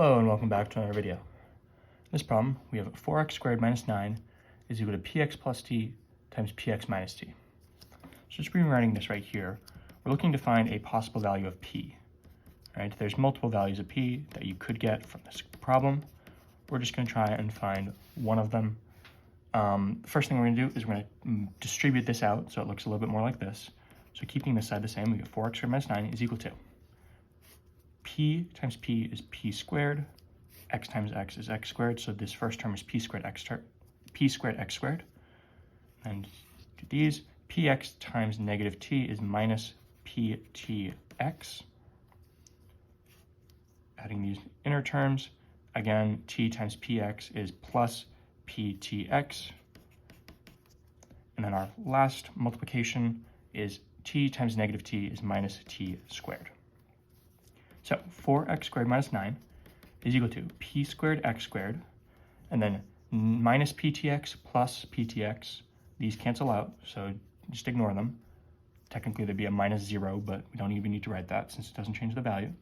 Hello and welcome back to another video. In this problem, we have 4x squared minus 9 is equal to px plus t times px minus t. So just rewriting this right here, we're looking to find a possible value of p. Right? There's multiple values of p that you could get from this problem. We're just going to try and find one of them. The first thing we're going to do is we're going to distribute this out so it looks a little bit more like this. So keeping this side the same, we get 4x squared minus 9 is equal to p times p is p squared, x times x is x squared, so this first term is p squared x squared, and to these, px times negative t is minus ptx. Adding these inner terms, again, t times px is plus ptx, and then our last multiplication is t times negative t is minus t squared. So 4x squared minus 9 is equal to p squared x squared, and then minus ptx plus ptx. These cancel out, so just ignore them. Technically, there'd be a minus 0, but we don't even need to write that since it doesn't change the value.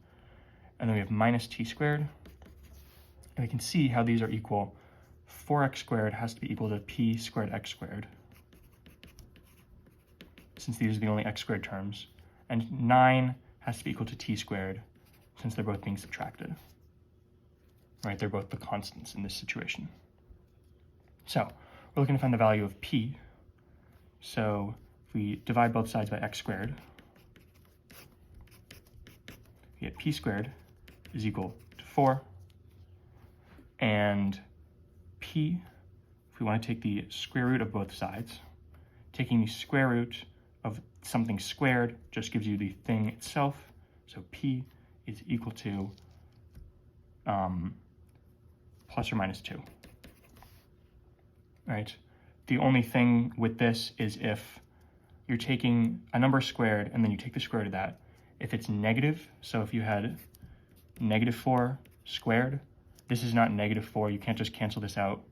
And then we have minus t squared, and we can see how these are equal. 4x squared has to be equal to p squared x squared, since these are the only x squared terms, and 9 has to be equal to t squared, since they're both being subtracted. Right, they're both the constants in this situation. So we're looking to find the value of p. So if we divide both sides by x squared, we get p squared is equal to 4, and p, if we want to take the square root of both sides, taking the square root of something squared just gives you the thing itself, so p is equal to plus or minus 2. Right? The only thing with this is if you're taking a number squared and then you take the square root of that. If it's negative, so if you had negative 4 squared, this is not negative 4. You can't just cancel this out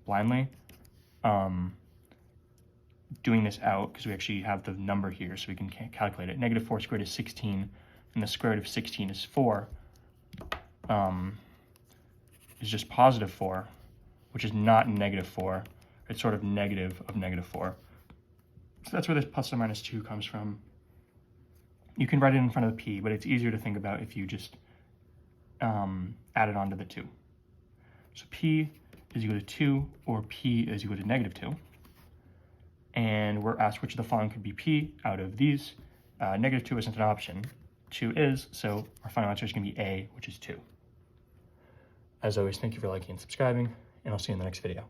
blindly. Doing this out, because we actually have the number here, so we can calculate it. Negative 4 squared is 16, and the square root of 16 is 4. Is just positive 4, which is not negative 4. It's sort of negative of negative 4. So that's where this plus or minus 2 comes from. You can write it in front of the p, but it's easier to think about if you just add it onto the 2. So p is equal to 2, or p is equal to negative 2. And we're asked which of the following could be p out of these. Negative 2 isn't an option. 2 is, so our final answer is going to be A, which is 2. As always, thank you for liking and subscribing, and I'll see you in the next video.